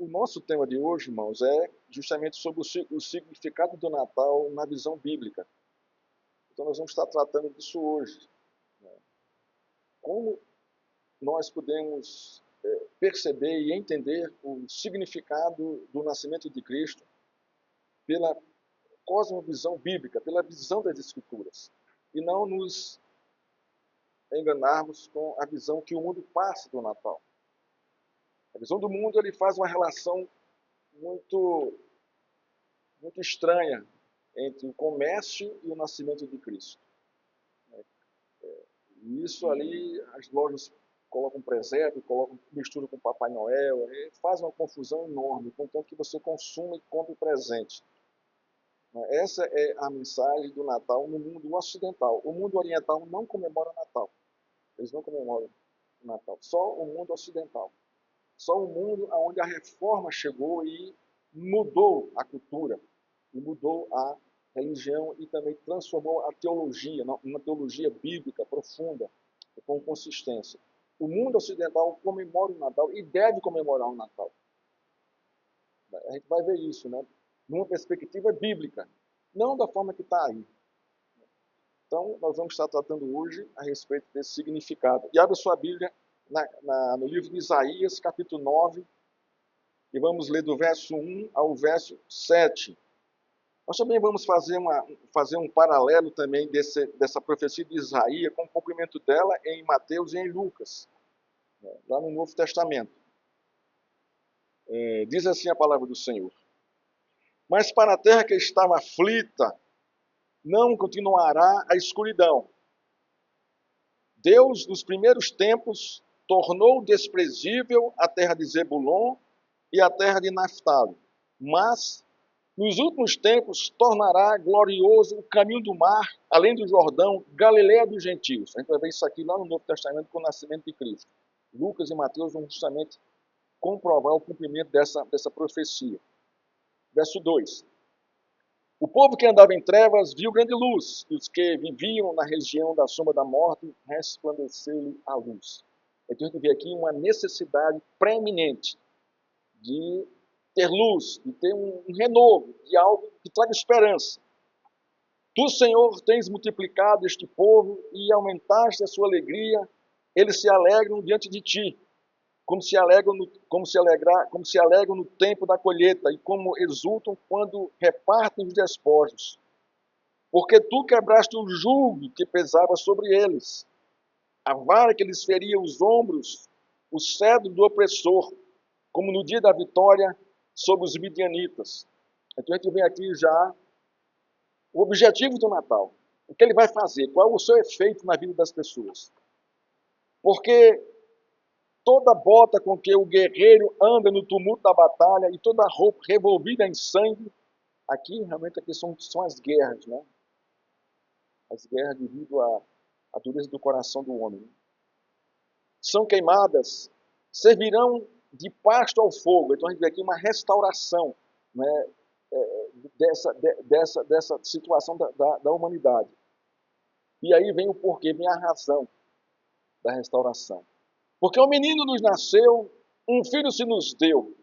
O nosso tema de hoje, irmãos, é justamente sobre o significado do Natal na visão bíblica. Então, nós vamos estar tratando disso hoje. Como nós podemos perceber e entender o significado do nascimento de Cristo pela cosmovisão bíblica, pela visão das Escrituras, e não nos enganarmos com a visão que o mundo passa do Natal. A visão do mundo ele faz uma relação muito, muito estranha entre o comércio e o nascimento de Cristo. E isso ali, as lojas colocam presépio, misturam com Papai Noel, faz uma confusão enorme, contanto que você consuma e compre presente. Essa é a mensagem do Natal no mundo ocidental. O mundo oriental não comemora o Natal. Eles não comemoram o Natal. Só o mundo ocidental. Só o mundo onde a reforma chegou e mudou a cultura, e mudou a religião e também transformou a teologia, numa teologia bíblica profunda, com consistência. O mundo ocidental comemora o Natal e deve comemorar o Natal. A gente vai ver isso, né? Numa perspectiva bíblica, não da forma que está aí. Então, nós vamos estar tratando hoje a respeito desse significado. E abre sua Bíblia no livro de Isaías, capítulo 9, e vamos ler do verso 1 ao verso 7. Nós também vamos fazer um paralelo também dessa profecia de Isaías com o cumprimento dela em Mateus e em Lucas, lá no Novo Testamento. Diz assim a palavra do Senhor: Mas para a terra que estava aflita, não continuará a escuridão. Deus, nos primeiros tempos, tornou desprezível a terra de Zebulon e a terra de Naftali, mas nos últimos tempos tornará glorioso o caminho do mar, além do Jordão, Galileia dos gentios. A gente vai ver isso aqui lá no Novo Testamento com o nascimento de Cristo. Lucas e Mateus vão justamente comprovar o cumprimento dessa profecia. Verso 2. O povo que andava em trevas viu grande luz, e os que viviam na região da sombra da morte resplandeceu-lhe a luz. Então a gente vê aqui uma necessidade preeminente de ter luz, de ter um renovo, de algo que traga esperança. Tu, Senhor, tens multiplicado este povo e aumentaste a sua alegria, eles se alegram diante de ti, como se alegram no tempo da colheita e como exultam quando repartem os despojos. Porque tu quebraste o jugo que pesava sobre eles, a vara que lhes feria os ombros, o cedro do opressor, como no dia da vitória sobre os midianitas. Então a gente vem aqui já o objetivo do Natal. O que ele vai fazer? Qual é o seu efeito na vida das pessoas? Porque toda bota com que o guerreiro anda no tumulto da batalha e toda roupa revolvida em sangue, aqui são as guerras, né? As guerras devido à dureza do coração do homem. São queimadas, servirão de pasto ao fogo. Então a gente vê aqui uma restauração, né, dessa situação da humanidade. E aí vem o porquê, vem a razão da restauração. Porque um menino nos nasceu, um filho se nos deu.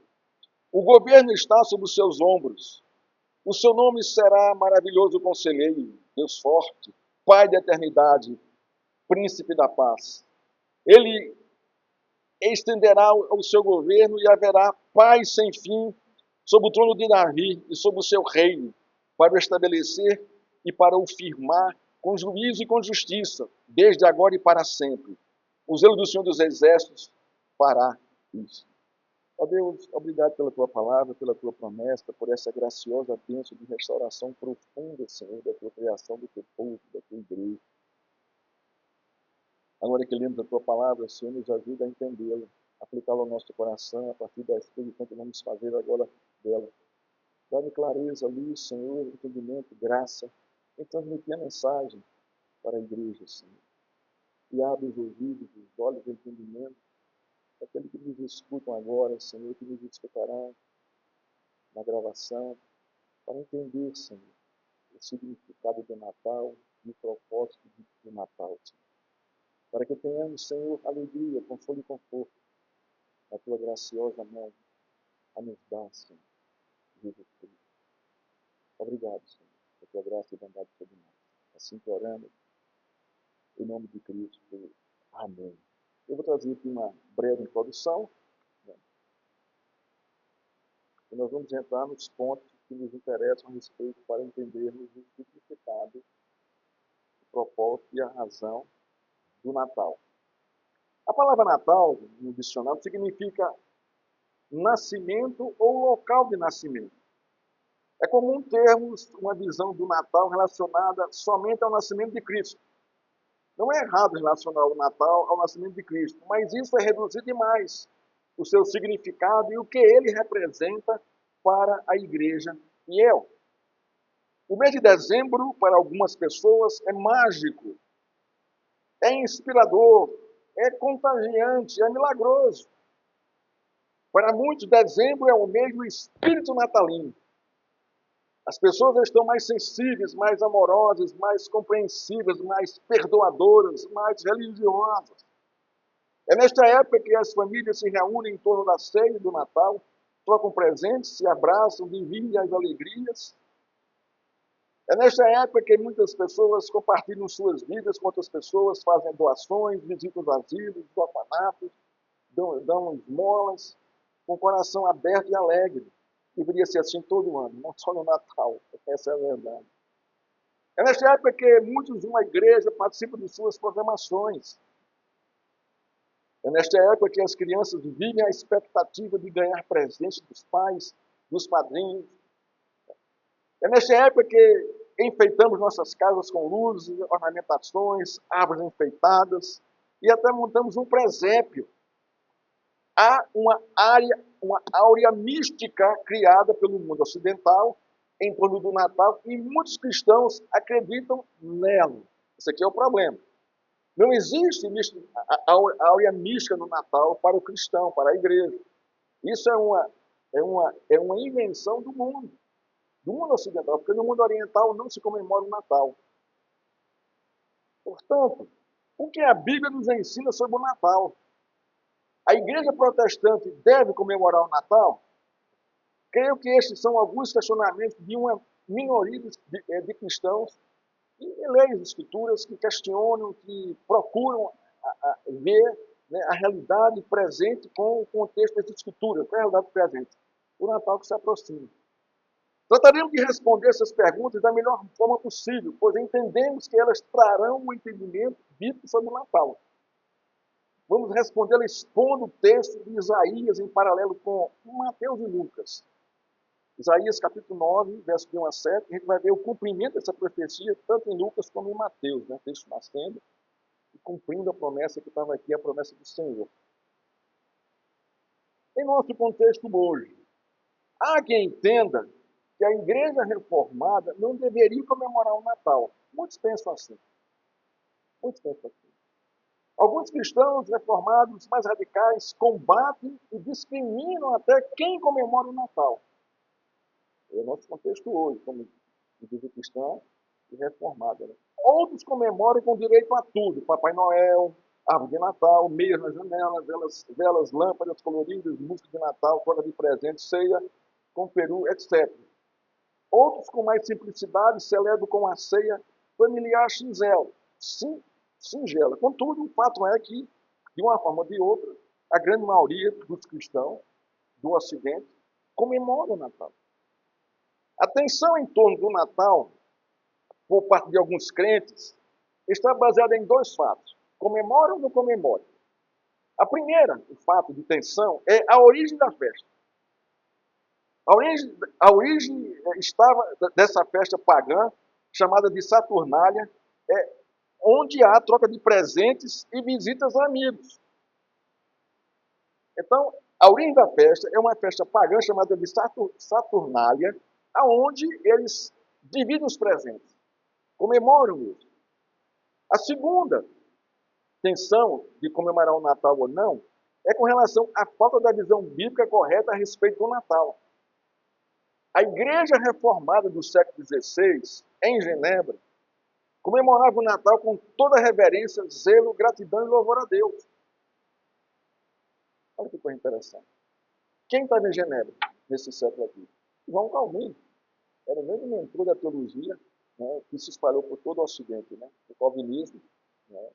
O governo está sobre os seus ombros. O seu nome será maravilhoso conselheiro, Deus forte, Pai da eternidade, Príncipe da paz. Ele estenderá o seu governo e haverá paz sem fim sobre o trono de Davi e sobre o seu reino, para o estabelecer e para o firmar com juízo e com justiça, desde agora e para sempre. O zelo do Senhor dos Exércitos fará isso. Ó Deus, obrigado pela tua palavra, pela tua promessa, por essa graciosa bênção de restauração profunda, Senhor, da tua criação, do teu povo, da tua igreja. Agora que lemos a tua palavra, Senhor, nos ajuda a entendê-la, aplicá-la ao nosso coração, a partir da exposição que vamos fazer agora dela. Dá-me clareza, luz, Senhor, entendimento, graça, em transmitir a mensagem para a igreja, Senhor. E abre os ouvidos, os olhos do entendimento, daqueles que nos escutam agora, Senhor, que nos escutarão na gravação, para entender, Senhor, o significado do Natal e o propósito do Natal, Senhor. Para que tenhamos, Senhor, alegria, consolo e conforto na tua graciosa mão, a nos dar, Senhor, Jesus Cristo. Obrigado, Senhor, por tua graça e bondade sobre nós. Assim que oramos, em nome de Cristo. Amém. Eu vou trazer aqui uma breve introdução, né? E nós vamos entrar nos pontos que nos interessam a respeito para entendermos o significado, o propósito e a razão do Natal. A palavra Natal, no dicionário, significa nascimento ou local de nascimento. É comum termos uma visão do Natal relacionada somente ao nascimento de Cristo. Não é errado relacionar o Natal ao nascimento de Cristo, mas isso é reduzir demais o seu significado e o que ele representa para a igreja fiel. O mês de dezembro, para algumas pessoas, é mágico, é inspirador, é contagiante, é milagroso. Para muitos, dezembro é o mês do espírito natalino. As pessoas estão mais sensíveis, mais amorosas, mais compreensivas, mais perdoadoras, mais religiosas. É nesta época que as famílias se reúnem em torno da ceia do Natal, trocam presentes, se abraçam, dividem as alegrias. É nesta época que muitas pessoas compartilham suas vidas com outras pessoas, fazem doações, visitam os asilos, os orfanatos, dão esmolas, com o coração aberto e alegre. Deveria ser assim todo ano, não só no Natal. Essa é a verdade. É nesta época que muitos de uma igreja participam de suas programações. É nesta época que as crianças vivem a expectativa de ganhar presentes dos pais, dos padrinhos. É nesta época que enfeitamos nossas casas com luzes, ornamentações, árvores enfeitadas e até montamos um presépio. Há uma áurea mística criada pelo mundo ocidental em torno do Natal e muitos cristãos acreditam nela. Esse aqui é o problema. Não existe a áurea mística no Natal para o cristão, para a igreja. Isso é uma invenção do mundo ocidental, porque no mundo oriental não se comemora o Natal. Portanto, o que a Bíblia nos ensina sobre o Natal? A igreja protestante deve comemorar o Natal? Creio que estes são alguns questionamentos de uma minoria de cristãos e leem as escrituras que questionam, que procuram ver, né, a realidade presente com o contexto das escrituras. Qual é a realidade presente? O Natal que se aproxima. Trataremos de responder essas perguntas da melhor forma possível, pois entendemos que elas trarão um entendimento bíblico sobre o Natal. Vamos respondê-la expondo o texto de Isaías em paralelo com Mateus e Lucas. Isaías capítulo 9, verso de 1 a 7, a gente vai ver o cumprimento dessa profecia, tanto em Lucas como em Mateus, né? Texto nascendo e cumprindo a promessa que estava aqui, a promessa do Senhor. Em nosso contexto hoje, há quem entenda que a igreja reformada não deveria comemorar o Natal. Muitos pensam assim. Muitos pensam assim. Alguns cristãos reformados mais radicais combatem e discriminam até quem comemora o Natal. É o nosso contexto hoje, como igreja cristã e reformada. Né? Outros comemoram com direito a tudo. Papai Noel, árvore de Natal, meias na janela, velas, lâmpadas coloridas, música de Natal, troca de presente, ceia com peru, etc. Outros, com mais simplicidade, celebram com a ceia familiar singela. Contudo, o fato é que, de uma forma ou de outra, a grande maioria dos cristãos do Ocidente comemora o Natal. A tensão em torno do Natal, por parte de alguns crentes, está baseada em dois fatos. Comemora ou não comemora? A primeira, o fato de tensão, é a origem da festa. A origem estava dessa festa pagã, chamada de Saturnália, onde há troca de presentes e visitas a amigos. Então, a origem da festa é uma festa pagã chamada de Saturnália, onde eles dividem os presentes, comemoram isso. A segunda tensão de comemorar o Natal ou não é com relação à falta da visão bíblica correta a respeito do Natal. A Igreja Reformada do século XVI, em Genebra, comemorava o Natal com toda reverência, zelo, gratidão e louvor a Deus. Olha que coisa interessante. Quem estava em Genebra nesse século aqui? João Calvino. Era o mesmo mentor da teologia, né, que se espalhou por todo o Ocidente. Né? O calvinismo, né,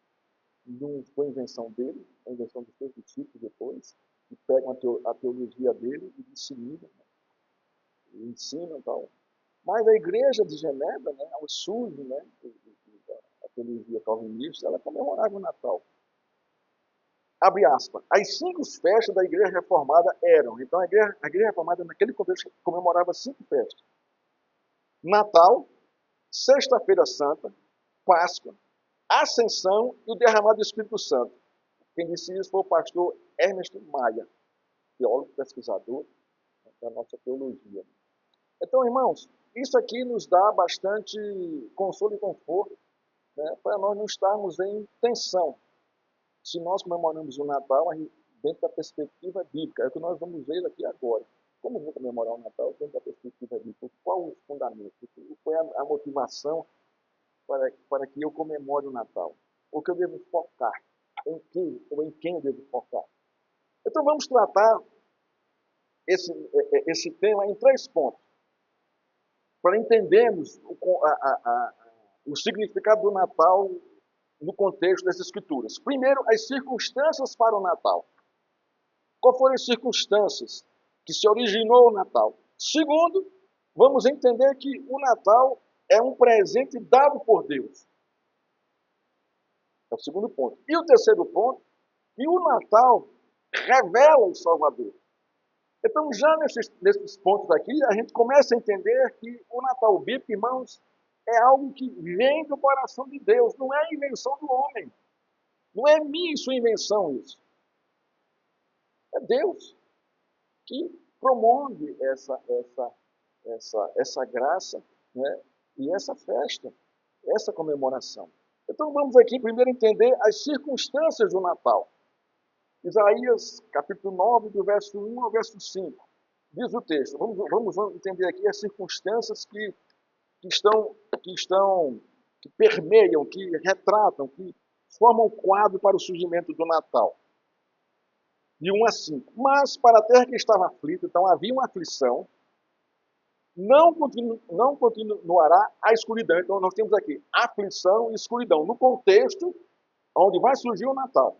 não foi invenção dele, foi invenção dos seus discípulos depois, que pegam a teologia dele e disseminam, né, e ensinam e tal. Mas a igreja de Genebra, né, ao sul, né, a teologia calvinista, ela comemorava o Natal. Abre aspas. As 5 festas da igreja reformada eram. Então, a igreja reformada, naquele contexto, comemorava 5 festas. Natal, Sexta-feira Santa, Páscoa, Ascensão e o derramado do Espírito Santo. Quem disse isso foi o pastor Ernesto Maia, teólogo pesquisador da nossa teologia. Então, irmãos, isso aqui nos dá bastante consolo e conforto, né, para nós não estarmos em tensão. Se nós comemoramos o Natal dentro da perspectiva bíblica, é o que nós vamos ver aqui agora. Como vou comemorar o Natal dentro da perspectiva bíblica? Qual o fundamento? Qual é a motivação para que eu comemore o Natal? O que eu devo focar? Em que ou em quem eu devo focar? Então vamos tratar esse tema em 3 pontos, para entendermos o significado do Natal no contexto das Escrituras. Primeiro, as circunstâncias para o Natal. Quais foram as circunstâncias que se originou o Natal? Segundo, vamos entender que o Natal é um presente dado por Deus. É o segundo ponto. E o terceiro ponto, que o Natal revela o Salvador. Então, já nesses pontos aqui, a gente começa a entender que o Natal bíblico, irmãos, é algo que vem do coração de Deus, não é invenção do homem. Não é minha e sua invenção isso. É Deus que promove essa graça, né, e essa festa, essa comemoração. Então vamos aqui primeiro entender as circunstâncias do Natal. Isaías, capítulo 9, do verso 1 ao verso 5. Diz o texto. Vamos entender aqui as circunstâncias que permeiam, que retratam, que formam o quadro para o surgimento do Natal. De 1 a 5. Mas para a terra que estava aflita, então havia uma aflição, não continuará a escuridão. Então nós temos aqui aflição e escuridão, no contexto onde vai surgir o Natal.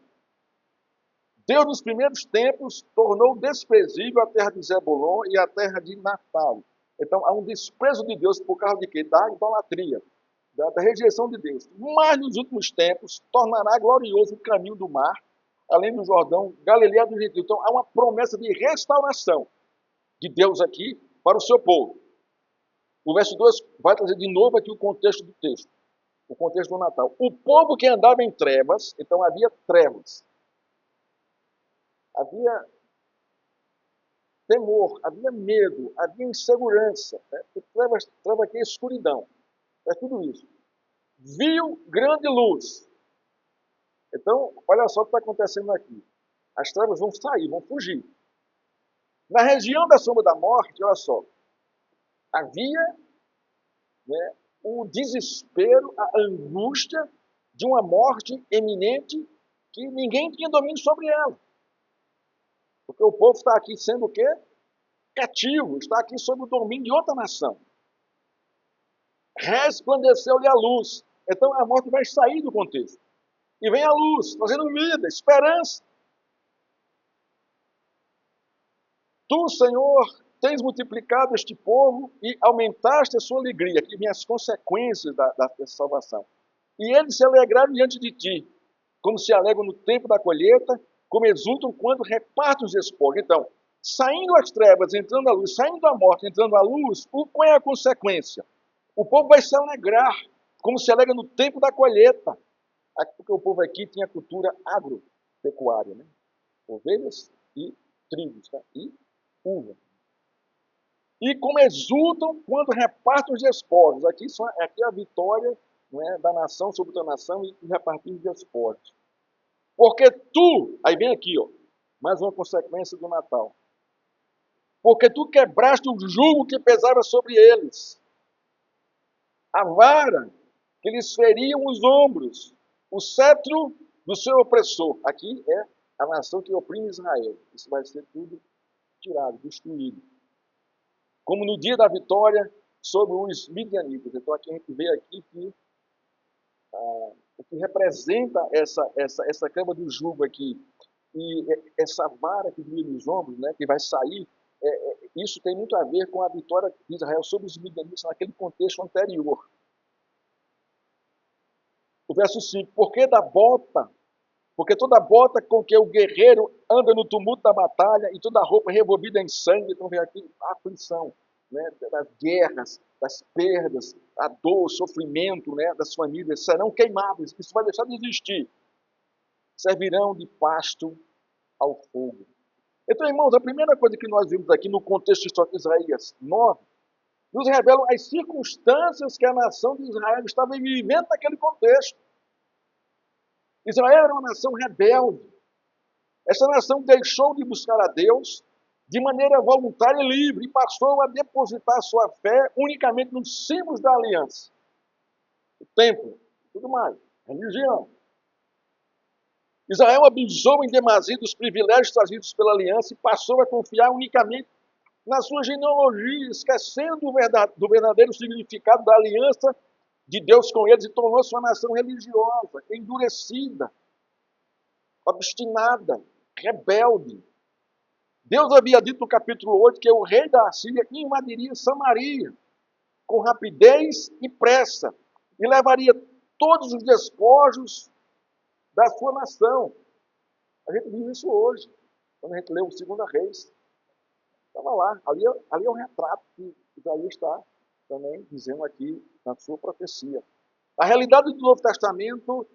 Deus, nos primeiros tempos, tornou desprezível a terra de Zebulon e a terra de Naftali. Então, há um desprezo de Deus por causa de quê? Da idolatria, da rejeição de Deus. Mas, nos últimos tempos, tornará glorioso o caminho do mar, além do Jordão, Galileia do Gentil. Então, há uma promessa de restauração de Deus aqui para o seu povo. O verso 2 vai trazer de novo aqui o contexto do texto, o contexto do Natal. O povo que andava em trevas, então havia trevas. Havia temor, havia medo, havia insegurança. Né? Treva aqui é escuridão. É tudo isso. Viu grande luz. Então, olha só o que está acontecendo aqui. As trevas vão sair, vão fugir. Na região da sombra da morte, olha só, havia, né, o desespero, a angústia de uma morte eminente que ninguém tinha domínio sobre ela. Porque o povo está aqui sendo o quê? Cativo, está aqui sob o domínio de outra nação. Resplandeceu-lhe a luz. Então a morte vai sair do contexto. E vem a luz, trazendo vida, esperança. Tu, Senhor, tens multiplicado este povo e aumentaste a sua alegria. Aqui vem as consequências da salvação. E eles se alegraram diante de ti, como se alegram no tempo da colheita, como exultam quando repartem os espólios. Então, saindo as trevas, entrando a luz, saindo da morte, entrando a luz, qual é a consequência? O povo vai se alegrar, como se alegra no tempo da colheita. Porque o povo aqui tinha cultura agropecuária, né? Ovelhas e trigos, tá? E uva. E como exultam quando repartem os espólios. Aqui é a vitória, não é, da nação sobre outra nação e repartir os espólios. Porque tu, aí vem aqui, ó, mais uma consequência do Natal. Porque tu quebraste o jugo que pesava sobre eles, a vara que lhes feriam os ombros, o cetro do seu opressor. Aqui é a nação que oprime Israel. Isso vai ser tudo tirado, destruído. Como no dia da vitória sobre os midianitas. Então aqui a gente vê aqui que o que representa essa cama do jugo aqui e essa vara que vira nos ombros, né, que vai sair, isso tem muito a ver com a vitória de Israel sobre os midianitas naquele contexto anterior. O verso 5, porque toda bota com que o guerreiro anda no tumulto da batalha e toda roupa revolvida em sangue, então vem aqui a aflição, né, das guerras, das perdas, a dor, o sofrimento, né, das famílias serão queimadas, isso vai deixar de existir, servirão de pasto ao fogo. Então, irmãos, a primeira coisa que nós vimos aqui no contexto histórico de Isaías 9, nos revelam as circunstâncias que a nação de Israel estava vivendo naquele contexto. Israel era uma nação rebelde. Essa nação deixou de buscar a Deus de maneira voluntária e livre e passou a depositar sua fé unicamente nos símbolos da aliança. O templo, tudo mais, religião. Israel abusou em demasia dos privilégios trazidos pela aliança e passou a confiar unicamente na sua genealogia, esquecendo do verdadeiro significado da aliança de Deus com eles e tornou-se uma nação religiosa, endurecida, obstinada, rebelde. Deus havia dito no capítulo 8 que o rei da Assíria invadiria Samaria com rapidez e pressa e levaria todos os despojos da sua nação. A gente vive isso hoje, quando a gente lê o 2 Reis. Estava lá, ali é um retrato que Isaías está também dizendo aqui na sua profecia. A realidade do Novo Testamento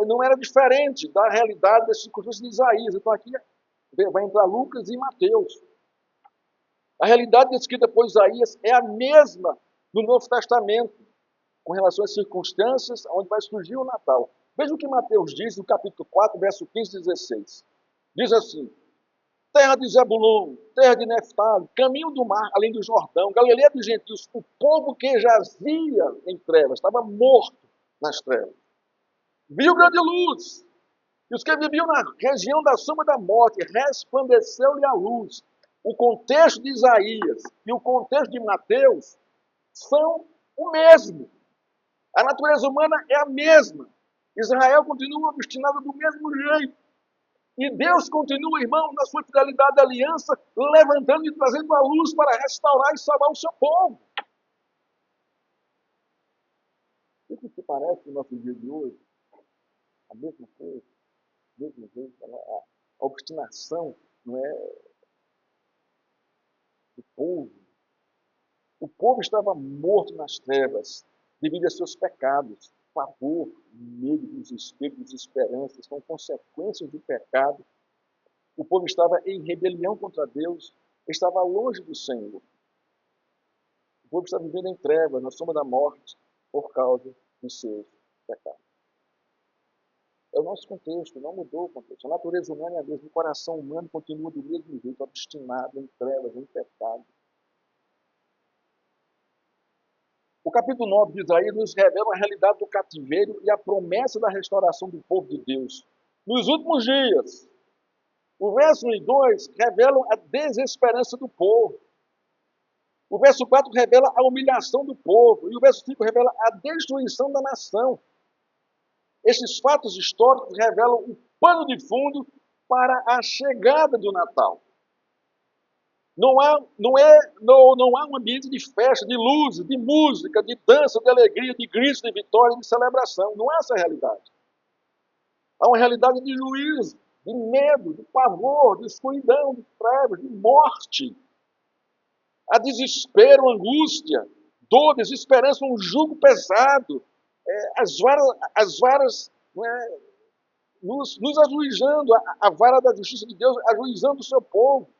não era diferente da realidade das circunstâncias de Isaías. Então aqui vai entrar Lucas e Mateus. A realidade descrita por Isaías é a mesma no Novo Testamento, com relação às circunstâncias onde vai surgir o Natal. Veja o que Mateus diz no capítulo 4, verso 15 e 16. Diz assim: terra de Zebulon, terra de Neftali, caminho do mar, além do Jordão, Galileia dos gentios, o povo que jazia em trevas, estava morto nas trevas, viu grande luz, e os que viviam na região da sombra da morte, resplandeceu-lhe a luz. O contexto de Isaías e o contexto de Mateus são o mesmo. A natureza humana é a mesma. Israel continua obstinado do mesmo jeito. E Deus continua, irmão, na sua fidelidade à aliança, levantando e trazendo a luz para restaurar e salvar o seu povo. Isso que parece no nosso dia de hoje, a mesma coisa, a mesma vez, a obstinação, não é, do povo. O povo estava morto nas trevas devido a seus pecados. Pavor, medo, desespero, desesperança são consequências do pecado. O povo estava em rebelião contra Deus, estava longe do Senhor. O povo está vivendo em trevas, na sombra da morte, por causa dos seus pecados. É o nosso contexto, não mudou o contexto. A natureza humana é a mesma, o coração humano continua do mesmo jeito, obstinado em trevas, em pecado. O capítulo 9 de Isaías nos revela a realidade do cativeiro e a promessa da restauração do povo de Deus. Nos últimos dias, o verso 1 e 2 revelam a desesperança do povo. O verso 4 revela a humilhação do povo. E o verso 5 revela a destruição da nação. Estes fatos históricos revelam o pano de fundo para a chegada do Natal. Não há um ambiente de festa, de luzes, de música, de dança, de alegria, de gritos, de vitória, de celebração. Não é essa a realidade. Há uma realidade de juízo, de medo, de pavor, de escuridão, de trevas, de morte. Há desespero, angústia, dor, desesperança, um jugo pesado. As varas nos ajuizando, a vara da justiça de Deus ajuizando o seu povo.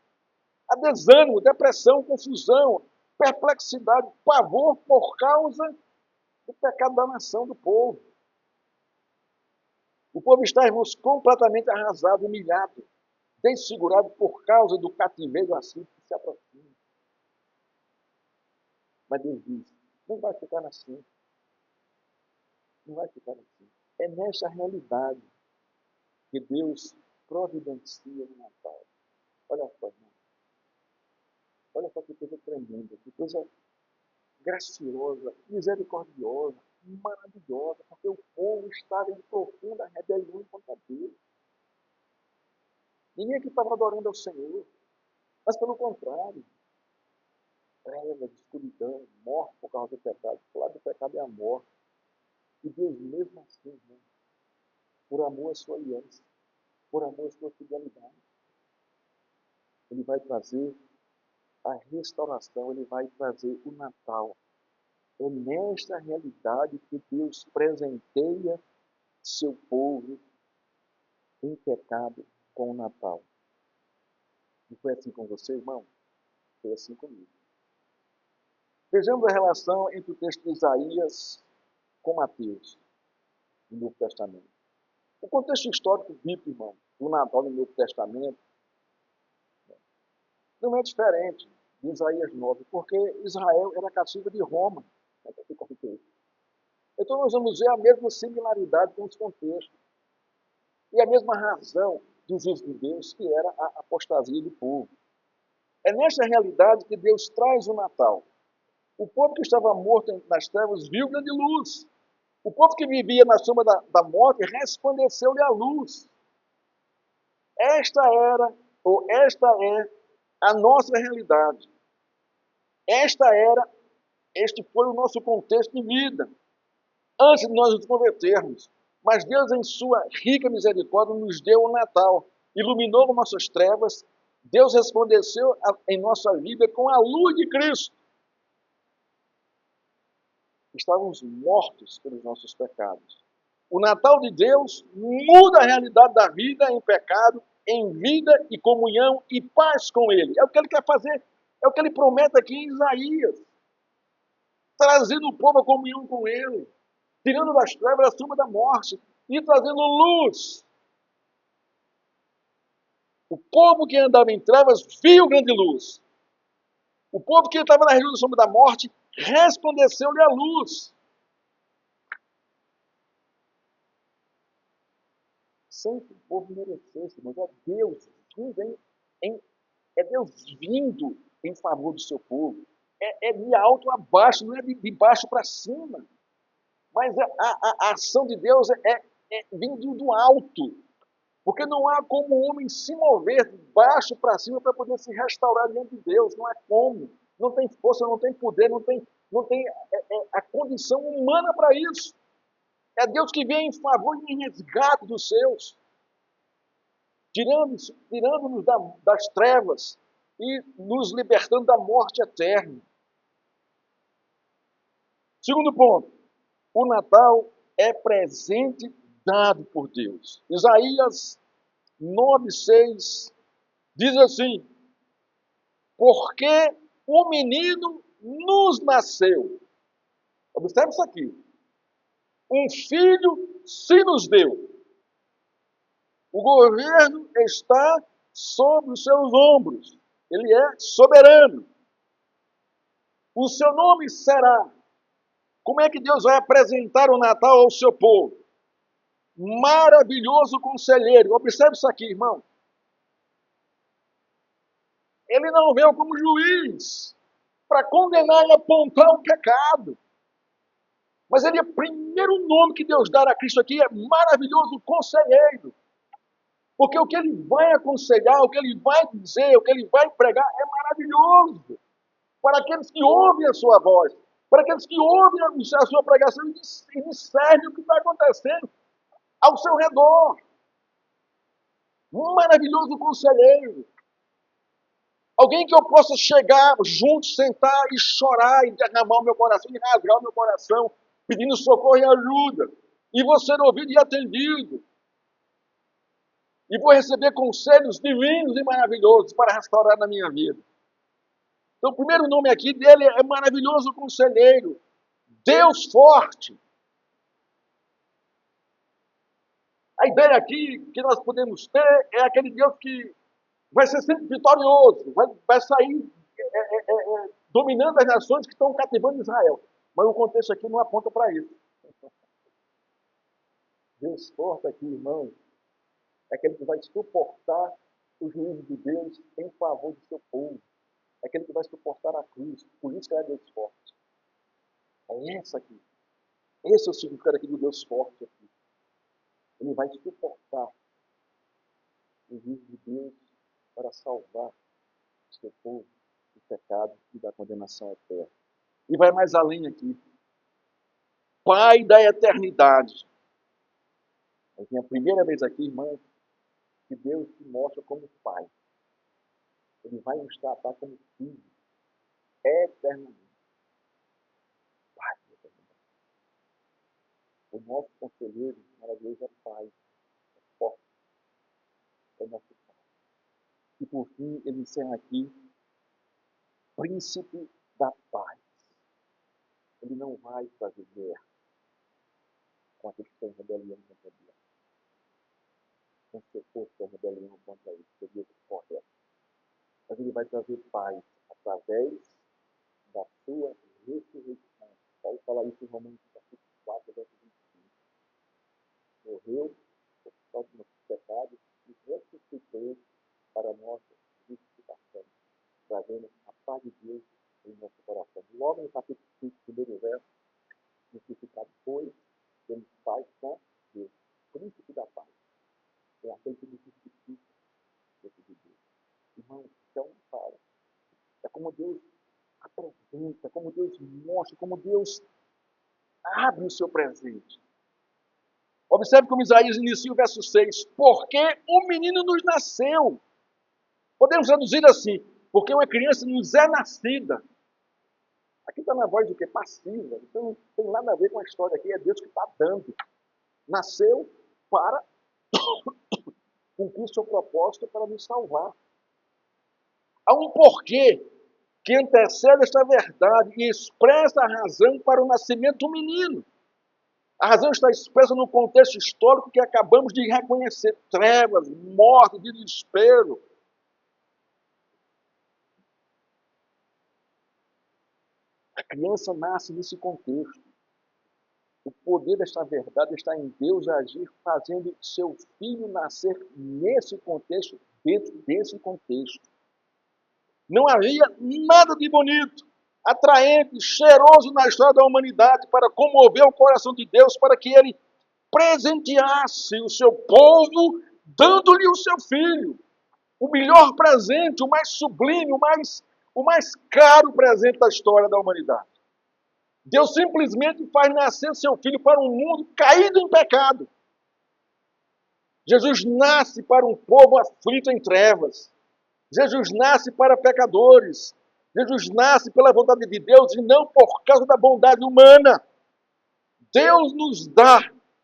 Há desânimo, depressão, confusão, perplexidade, pavor por causa do pecado da nação, do povo. O povo está, irmãos, completamente arrasado, humilhado, desfigurado por causa do cativeiro assim que se aproxima. Mas Deus diz, não vai ficar assim. Não vai ficar assim. É nesta realidade que Deus providencia no Natal. Olha só, irmão. Olha só que coisa tremenda, que coisa graciosa, misericordiosa, maravilhosa, porque o povo estava em profunda rebelião contra Deus. Ninguém aqui estava adorando ao Senhor, mas pelo contrário, trevas, escuridão, morte por causa do pecado. O lado do pecado é a morte. E Deus mesmo assim, irmão, por amor à sua aliança, por amor à sua fidelidade, Ele vai trazer a restauração, Ele vai trazer o Natal. É nesta realidade que Deus presenteia seu povo em pecado com o Natal. E foi assim com você, irmão? Foi assim comigo. Vejamos a relação entre o texto de Isaías com Mateus, no Novo Testamento. O contexto histórico bíblico, irmão, do Natal no Novo Testamento, não é diferente de Isaías 9, porque Israel era cativa de Roma. Então nós vamos ver a mesma similaridade com os contextos. E a mesma razão dos juízos de Deus, que era a apostasia do povo. É nesta realidade que Deus traz o Natal. O povo que estava morto nas trevas viu grande luz. O povo que vivia na sombra da morte resplandeceu-lhe a luz. Esta era, ou esta é, a nossa realidade. Este foi o nosso contexto de vida, antes de nós nos convertermos. Mas Deus, em sua rica misericórdia, nos deu o Natal, iluminou nossas trevas, Deus resplandeceu em nossa vida com a luz de Cristo. Estávamos mortos pelos nossos pecados. O Natal de Deus muda a realidade da vida em pecado, em vida e comunhão e paz com Ele. É o que Ele quer fazer, é o que Ele promete aqui em Isaías. Trazendo o povo à comunhão com Ele, tirando das trevas a sombra da morte e trazendo luz. O povo que andava em trevas viu grande luz. O povo que estava na região da sombra da morte resplandeceu-lhe a luz. Sem que o povo merecesse, mas é Deus vindo é Deus vindo em favor do seu povo. É de alto a baixo, não é de baixo para cima. Mas a ação de Deus é vindo do alto. Porque não há como o homem se mover de baixo para cima para poder se restaurar diante de Deus. Não é como. Não tem força, não tem poder, não tem a condição humana para isso. É Deus que vem em favor e em resgate dos seus, tirando-nos das trevas e nos libertando da morte eterna. Segundo ponto, o Natal é presente dado por Deus. Isaías 9:6 diz assim: porque o menino nos nasceu. Observe isso aqui. Um filho se nos deu. O governo está sobre os seus ombros. Ele é soberano. O seu nome será. Como é que Deus vai apresentar o Natal ao seu povo? Maravilhoso conselheiro. Observe isso aqui, irmão. Ele não veio como juiz para condenar e apontar o pecado. Mas ele é o primeiro nome que Deus dá a Cristo aqui, é maravilhoso conselheiro. Porque o que ele vai aconselhar, o que ele vai dizer, o que ele vai pregar é maravilhoso. Para aqueles que ouvem a sua voz, para aqueles que ouvem a sua pregação e discernem o que está acontecendo ao seu redor. Um maravilhoso conselheiro. Alguém que eu possa chegar junto, sentar e chorar e derramar o meu coração, e rasgar o meu coração, pedindo socorro e ajuda. E vou ser ouvido e atendido. E vou receber conselhos divinos e maravilhosos para restaurar na minha vida. Então, o primeiro nome aqui dele é maravilhoso conselheiro. Deus forte. A ideia aqui que nós podemos ter é aquele Deus que vai ser sempre vitorioso, vai sair dominando as nações que estão cativando Israel. Mas o contexto aqui não aponta para isso. Deus forte aqui, irmão, é aquele que vai suportar o juízo de Deus em favor do seu povo. É aquele que vai suportar a cruz. Por isso que ela é Deus forte. É essa aqui. Esse é o significado aqui do Deus forte aqui. Ele vai suportar o juízo de Deus para salvar o seu povo do pecado e da condenação eterna. E vai mais além aqui. Pai da eternidade. É a primeira vez aqui, irmão, que Deus se mostra como Pai. Ele vai nos tratar como filho, eternamente. Pai da eternidade. O nosso conselheiro maravilhoso é Pai, é forte, é nosso Pai. E por fim, ele encerra aqui, príncipe da paz. Ele não vai fazer guerra com aqueles que estão em rebelião contra Deus. Com se fosse a rebelião contra ele, seria correto. Mas ele vai trazer paz através da sua ressurreição. Paulo fala isso em Romanos capítulo 4, verso 25. Morreu por causa dos nossos pecados e ressuscitou para a nossa justificação, trazendo a paz de Deus em nosso coração. Logo no capítulo 5, primeiro verso, justificado foi, temos paz com Deus. Príncipe da paz. É aquele que nos justifica diante de Deus. Irmãos, então fala. É como Deus apresenta, como Deus mostra, como Deus abre o seu presente. Observe como Isaías inicia o verso 6. Porque um menino nos nasceu. Podemos traduzir assim. Porque uma criança nos é nascida. Aqui está na voz do que? Passiva. Então não tem nada a ver com a história aqui. É Deus que está dando. Nasceu para cumprir seu propósito para nos salvar. Há um porquê que antecede esta verdade e expressa a razão para o nascimento do menino. A razão está expressa no contexto histórico que acabamos de reconhecer. Trevas, morte, desespero. A criança nasce nesse contexto. O poder desta verdade está em Deus agir, fazendo seu filho nascer nesse contexto, dentro desse contexto. Não havia nada de bonito, atraente, cheiroso na história da humanidade para comover o coração de Deus, para que ele presenteasse o seu povo, dando-lhe o seu filho. O melhor presente, o mais sublime, o mais caro presente da história da humanidade. Deus simplesmente faz nascer seu filho para um mundo caído em pecado. Jesus nasce para um povo aflito em trevas. Jesus nasce para pecadores. Jesus nasce pela vontade de Deus e não por causa da bondade humana. Deus nos dá,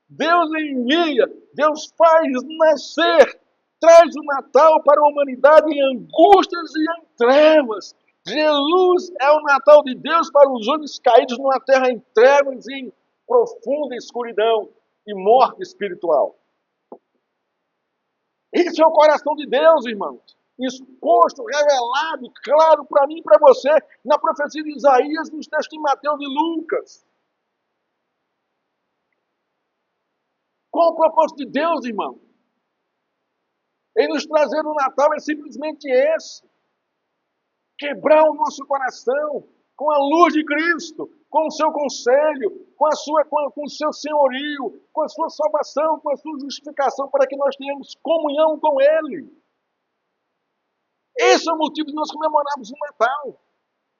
Deus envia, Deus faz nascer, traz o Natal para a humanidade em angústias e em trevas. Jesus é o Natal de Deus para os homens caídos numa terra em trevas e em profunda escuridão e morte espiritual. Esse é o coração de Deus, irmãos. Exposto, revelado, claro para mim e para você, na profecia de Isaías, nos textos de Mateus e Lucas. Qual o propósito de Deus, irmão? Em nos trazer o Natal é simplesmente esse. Quebrar o nosso coração com a luz de Cristo, com o seu conselho, com o seu senhorio, com a sua salvação, com a sua justificação, para que nós tenhamos comunhão com Ele. Esse é o motivo de nós comemorarmos o Natal.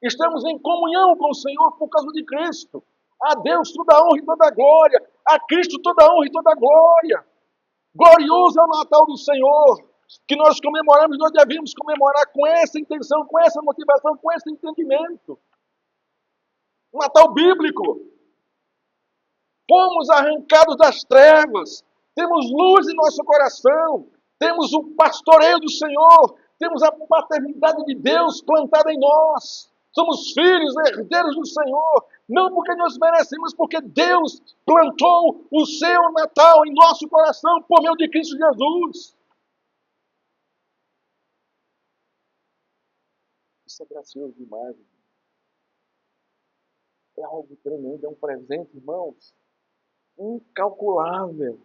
Estamos em comunhão com o Senhor por causa de Cristo. A Deus toda a honra e toda a glória. A Cristo toda a honra e toda a glória. Glorioso é o Natal do Senhor, que nós comemoramos, nós devemos comemorar com essa intenção, com essa motivação, com esse entendimento. Natal bíblico. Fomos arrancados das trevas, temos luz em nosso coração, temos o pastoreio do Senhor, temos a paternidade de Deus plantada em nós. Somos filhos, herdeiros do Senhor, não porque nós merecemos, porque Deus plantou o seu Natal em nosso coração por meio de Cristo Jesus. Isso é gracioso demais. É algo tremendo, é um presente, irmãos, incalculável.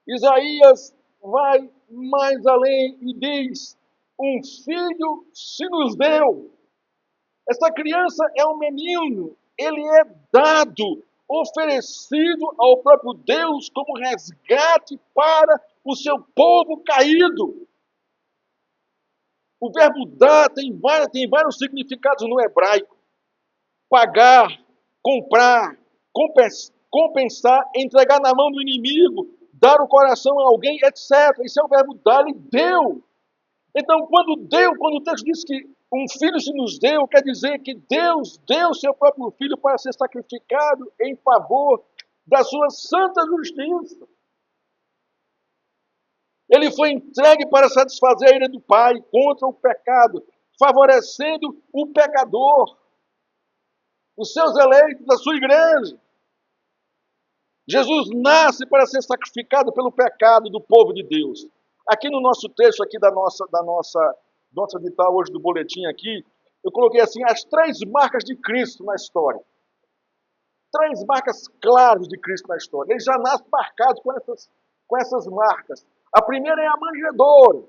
Isaías vai mais além e diz: um filho se nos deu. Essa criança é um menino, ele é dado, oferecido ao próprio Deus como resgate para o seu povo caído. O verbo dar tem vários significados no hebraico. Pagar, comprar, compensar, entregar na mão do inimigo, dar o coração a alguém, etc. Isso é o verbo dar, ele deu. Então, quando o texto diz que um filho se nos deu, quer dizer que Deus deu seu próprio filho para ser sacrificado em favor da sua santa justiça. Ele foi entregue para satisfazer a ira do Pai contra o pecado, favorecendo o pecador, os seus eleitos, a sua igreja. Jesus nasce para ser sacrificado pelo pecado do povo de Deus. Aqui no nosso texto, aqui da nossa edital hoje do boletim aqui, eu coloquei assim, as 3 marcas de Cristo na história. 3 marcas claras de Cristo na história. Ele já nasce marcado com essas marcas. A primeira é a manjedoura.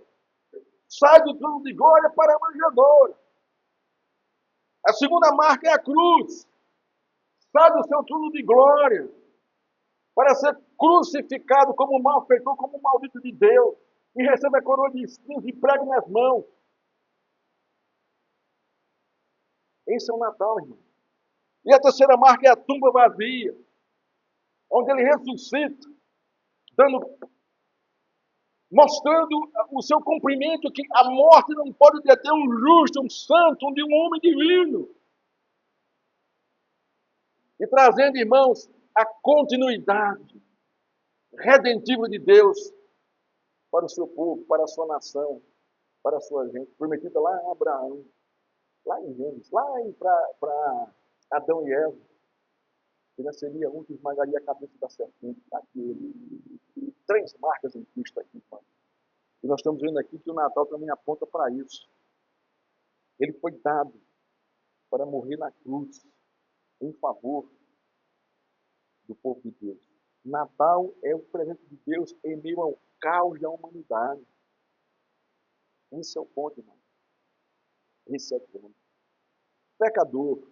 Sai do trono de glória para a manjedoura. A segunda marca é a cruz. Sai do seu trono de glória para ser crucificado como malfeitor, como maldito de Deus. E recebe a coroa de espinhos e prega nas mãos. Esse é o Natal, irmão. E a terceira marca é a tumba vazia, onde ele ressuscita, mostrando o seu cumprimento, que a morte não pode deter um justo, um santo, um homem divino. E trazendo, irmãos, a continuidade redentiva de Deus para o seu povo, para a sua nação, para a sua gente, prometida lá em Abraão, lá em Gênesis, lá para Adão e Eva, que nasceria um que esmagaria a cabeça da serpente, daquele. 3 marcas em Cristo aqui, irmão. E nós estamos vendo aqui que o Natal também aponta para isso. Ele foi dado para morrer na cruz, em favor do povo de Deus. Natal é o presente de Deus em meio ao caos da humanidade. Esse é o ponto, irmão. Esse é o ponto. Pecador,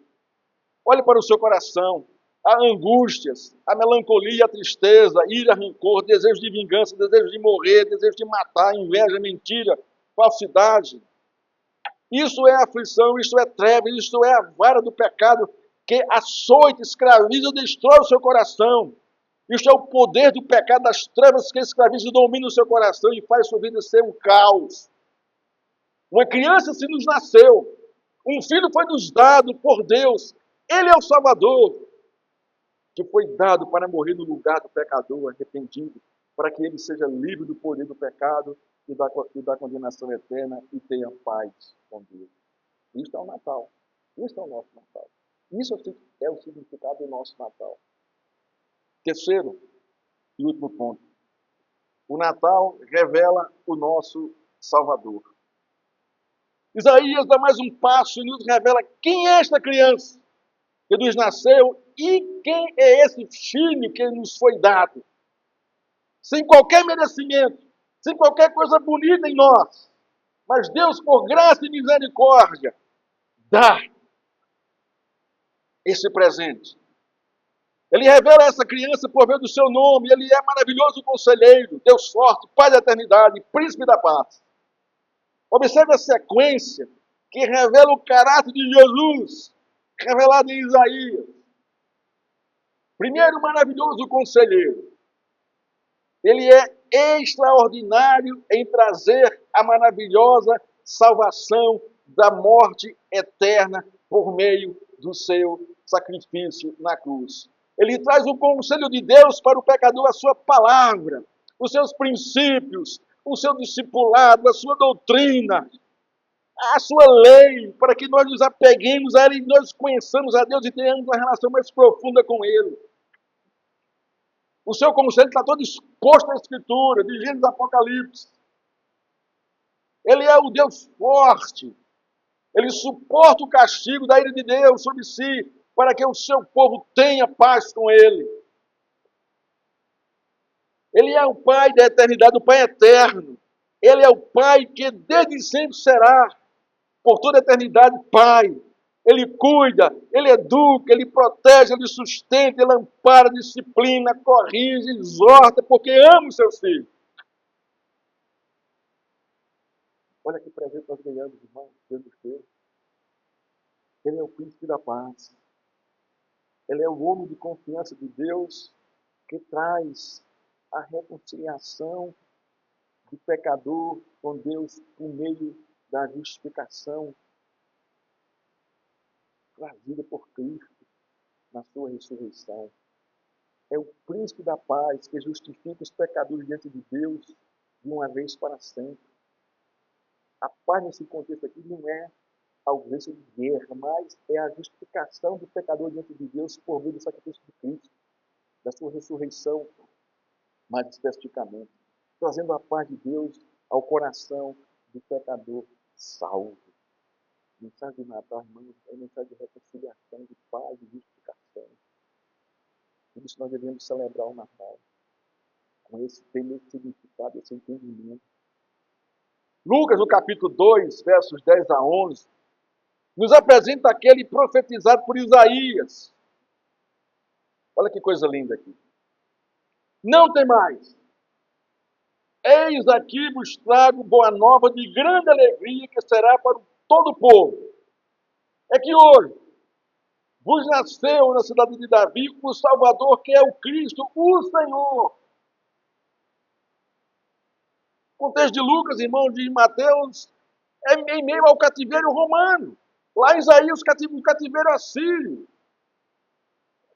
olhe para o seu coração. Há angústias, a melancolia, a tristeza, ira, rancor, desejo de vingança, desejo de morrer, desejo de matar, inveja, mentira, falsidade. Isso é aflição, isso é trevas, isso é a vara do pecado que açoita, escraviza, destrói o seu coração. Isso é o poder do pecado das trevas que escraviza e domina o seu coração e faz sua vida ser um caos. Uma criança se nos nasceu, um filho foi nos dado por Deus, ele é o Salvador, que foi dado para morrer no lugar do pecador arrependido, para que ele seja livre do poder do pecado e da condenação eterna e tenha paz com Deus. Isso é o Natal. Isso é o nosso Natal. Isso é o significado do nosso Natal. Terceiro e último ponto. O Natal revela o nosso Salvador. Isaías dá mais um passo e nos revela quem é esta criança que nos nasceu e quem é esse filho que nos foi dado. Sem qualquer merecimento, sem qualquer coisa bonita em nós. Mas Deus, por graça e misericórdia, dá esse presente. Ele revela essa criança por meio do seu nome. Ele é maravilhoso conselheiro, Deus forte, Pai da eternidade, príncipe da paz. Observe a sequência que revela o caráter de Jesus, revelado em Isaías. Primeiro, maravilhoso conselheiro. Ele é extraordinário em trazer a maravilhosa salvação da morte eterna por meio do seu sacrifício na cruz. Ele traz o conselho de Deus para o pecador, a sua palavra, os seus princípios, o seu discipulado, a sua doutrina, a sua lei, para que nós nos apeguemos a Ele e nós conheçamos a Deus e tenhamos uma relação mais profunda com Ele. O seu conselho está todo exposto na Escritura, de Gênesis a Apocalipse. Ele é o Deus forte. Ele suporta o castigo da ira de Deus sobre si, para que o seu povo tenha paz com Ele. Ele é o Pai da eternidade, o Pai eterno. Ele é o Pai que desde sempre será, por toda a eternidade, Pai. Ele cuida, Ele educa, Ele protege, Ele sustenta, Ele ampara, disciplina, corrige, exorta, porque ama os seus filhos. Olha que presente nós ganhamos, irmão, Deus do céu. Ele é o príncipe da paz. Ele é o homem de confiança de Deus que traz a reconciliação do pecador com Deus por meio da justificação trazida por Cristo na sua ressurreição. É o príncipe da paz que justifica os pecadores diante de Deus de uma vez para sempre. A paz nesse contexto aqui não é a ausência de guerra, mas é a justificação do pecador diante de Deus por meio do sacrifício de Cristo, da sua ressurreição, mais especificamente, trazendo a paz de Deus ao coração do pecador salvo. A mensagem de Natal, irmãos, é uma mensagem de reconciliação, de paz, de justificação. Por isso nós devemos celebrar o Natal com esse significado, esse entendimento. Lucas, no capítulo 2, versos 10 a 11, nos apresenta aquele profetizado por Isaías. Olha que coisa linda aqui. Não tem mais. Eis aqui vos trago boa nova de grande alegria que será para todo o povo. É que hoje vos nasceu na cidade de Davi o Salvador, que é o Cristo, o Senhor. O contexto de Lucas, irmão, de Mateus, é em meio ao cativeiro romano. Lá em Isaías, o cativeiro assírio.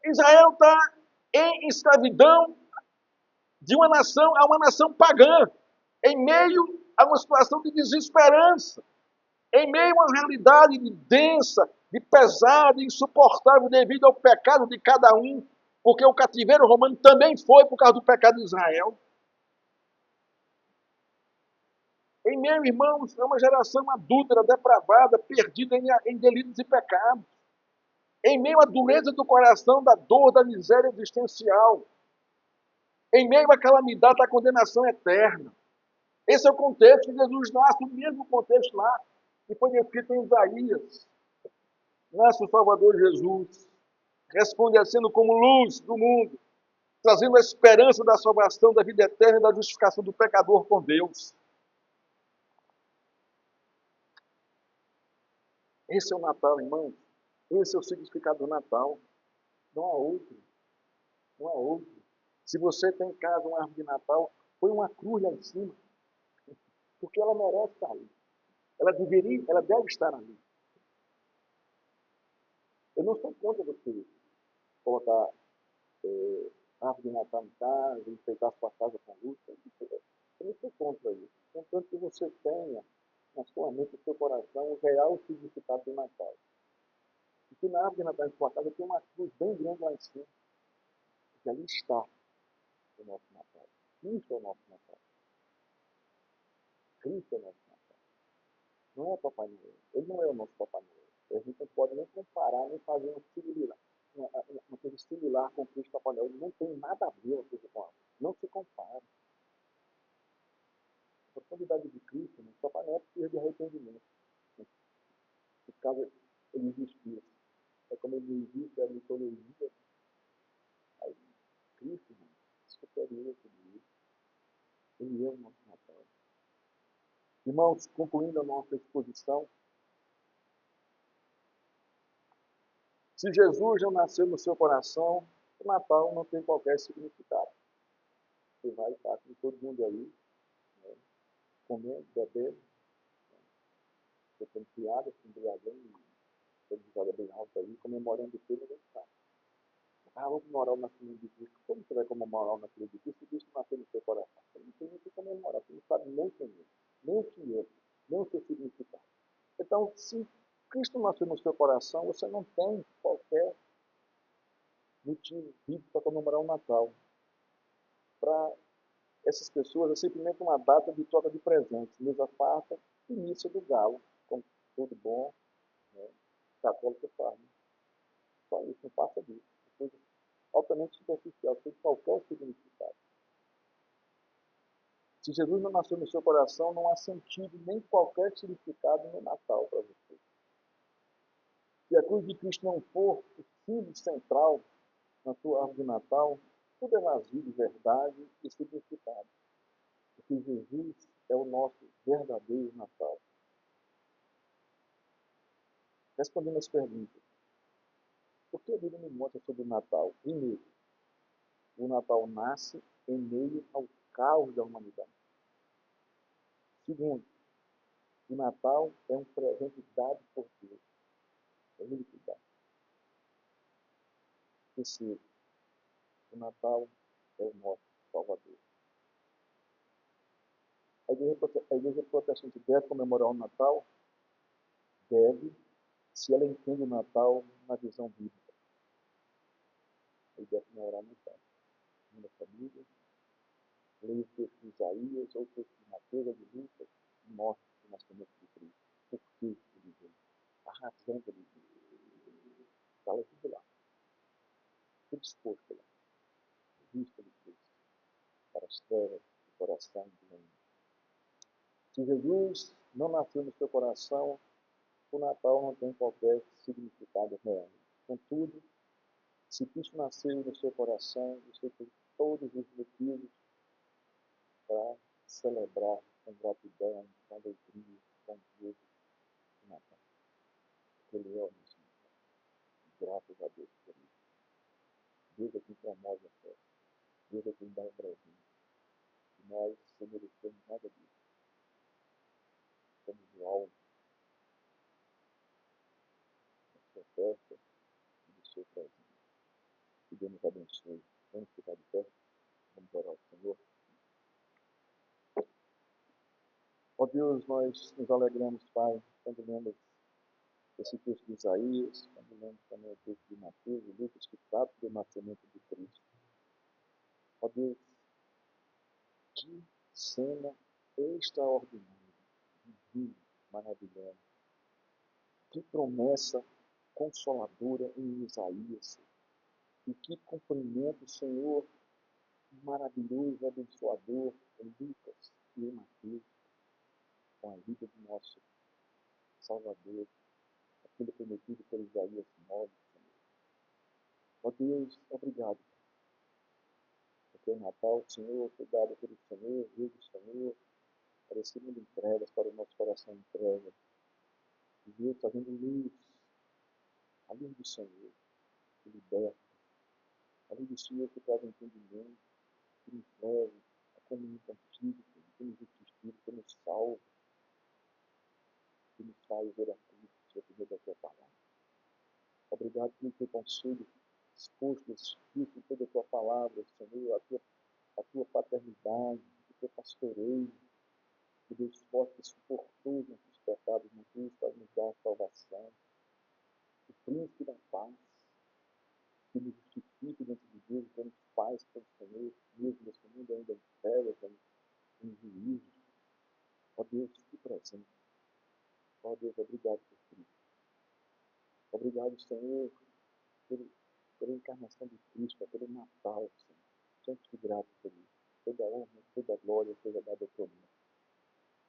Israel está em escravidão de uma nação a uma nação pagã, em meio a uma situação de desesperança, em meio a uma realidade de densa, de pesada, de insuportável devido ao pecado de cada um, porque o cativeiro romano também foi por causa do pecado de Israel. Em meio, irmãos, é uma geração adúltera, depravada, perdida em delitos e pecados. Em meio à dureza do coração, da dor, da miséria existencial. Em meio à calamidade da condenação eterna. Esse é o contexto que Jesus nasce, o mesmo contexto lá, que foi descrito em Isaías. Nasce o Salvador Jesus, resplandecendo como luz do mundo, trazendo a esperança da salvação, da vida eterna e da justificação do pecador com Deus. Esse é o Natal, irmãos. Esse é o significado do Natal. Não há outro. Não há outro. Se você tem em casa uma árvore de Natal, põe uma cruz lá em cima, porque ela merece estar ali. Ela deve estar ali. Eu não sou contra você colocar árvore de Natal em casa, enfeitar sua casa com luz. Eu não estou contra isso. Contanto que você tenha na sua mente, no seu coração, o real significado do Natal. E que na árvore de Natal em sua casa tem uma cruz bem grande lá em cima, porque ali está o nosso Natal. Cristo é o nosso Natal. Cristo é o nosso Natal. Não é Papai Noel. Ele não é o nosso Papai Noel. A gente não pode nem comparar, nem fazer uma coisa similar com o Cristo Papai Noel. Não tem nada a ver uma coisa com a outra. Não se compara. A profundidade de Cristo, o Papai Noel precisa de arrependimento. No caso, ele existia. É como ele existe a mitologia. Aí, Cristo, superior a tudo isso. Ele é o nosso Natal. Irmãos, concluindo a nossa exposição, se Jesus já nasceu no seu coração, o Natal não tem qualquer significado. Você vai estar com todo mundo aí, né, comendo, bebendo, botando piada, se embriagando, toda risada bem alta aí, comemorando tudo, ninguém sabe. Vamos comemorar o nascimento de Cristo. Como você vai comemorar o nascimento de Cristo se Cristo nasceu no seu coração? Você não tem nem o que comemorar, você não sabe nem quem é, nem o que é, nem o seu significado. Então, se Cristo nasceu no seu coração, você não tem qualquer motivo bíblico para comemorar o Natal. Para essas pessoas é simplesmente uma data de troca de presentes, mesa farta e missa do galo, como tudo bom, né, católico faz. Só isso, não passa disso. É coisa altamente superficial, sem qualquer significado. Se Jesus não nasceu no seu coração, não há sentido nem qualquer significado no Natal para você. Se a cruz de Cristo não for o fio central na sua árvore de Natal, tudo é vazio de verdade e significado. Porque Jesus é o nosso verdadeiro Natal. Respondendo as perguntas, por que a Bíblia me mostra sobre o Natal? Primeiro, o Natal nasce em meio ao caos da humanidade. Segundo, o Natal é um presente dado por Deus. É Ele que dá. Terceiro, o Natal é o nosso Salvador. A igreja protestante deve comemorar o Natal? Deve, se ela entende o Natal na visão bíblica. Ele deve comemorar o Natal. Na família, leia o texto de Isaías ou o texto de Mateus ou de Lucas, e mostra o nascimento de Cristo. Por que ele veio? A razão que ele veio. Está lá tudo lá. Tudo exposto lá. Vista de Cristo para as trevas do coração do homem. Se Jesus não nasceu no seu coração, o Natal não tem qualquer significado real. Contudo, se Cristo nasceu no seu coração, você tem todos os motivos para celebrar com gratidão, com alegria, com Deus o Natal. Porque Ele é o nosso Natal. Graças a Deus por isso. Deus é quem promove a festa. Deus é quem dá o presente. E nós, sem merecermos nada disso, somos o alvo da sua festa e do seu presente. Que Deus nos abençoe. Vamos ficar de pé. Vamos orar ao Senhor. Ó Deus, nós nos alegramos, Pai, quando lemos esse texto de Isaías, quando lemos também o texto de Mateus e Lucas, que trata do nascimento de Cristo. Ó Deus, que cena extraordinária, divina, maravilhosa. Que promessa consoladora em Isaías. E que cumprimento, Senhor, maravilhoso, abençoador em Lucas e em Mateus, com a vida do nosso Salvador, aquilo prometido por Isaías 9, Senhor. Ó Deus, obrigado, porque o Natal, Senhor, foi dado pelo Senhor, Deus do Senhor, para esse mundo entregas, para o nosso coração entrega. E Deus trazendo luz, a luz do Senhor, que liberta, a luz do Senhor que traz entendimento, que nos leva a comunhão contigo, que nos justifica, que nos salva, que nos faz ver a Cristo, Senhor, por meio da tua palavra. Obrigado pelo teu conselho exposto, escrito em toda a tua palavra, Senhor, a tua paternidade, o teu pastoreio, o Deus forte que suportou nossos pecados na cruz para nos dar a salvação, o príncipe da paz, que nos justifica diante de Deus, que nos faz pelo Senhor, mesmo nesse mundo ainda em trevas, em juízo. Ó Deus, que presente. Ó Deus, obrigado por Cristo. Obrigado, Senhor, pela encarnação de Cristo, pelo Natal, Senhor. Sempre grato por isso. Toda honra, toda glória seja dada ao teu nome.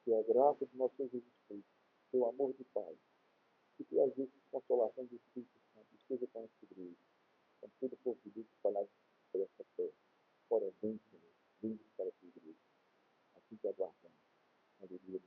Que a graça do nosso Jesus Cristo, que o amor do Pai, e que a justa consolação do Espírito Santo esteja com esta igreja, com todo o povo de Deus espalhado por esta terra. Fora vem, Senhor, vem para a tua igreja. Assim te aguardamos. Aleluia.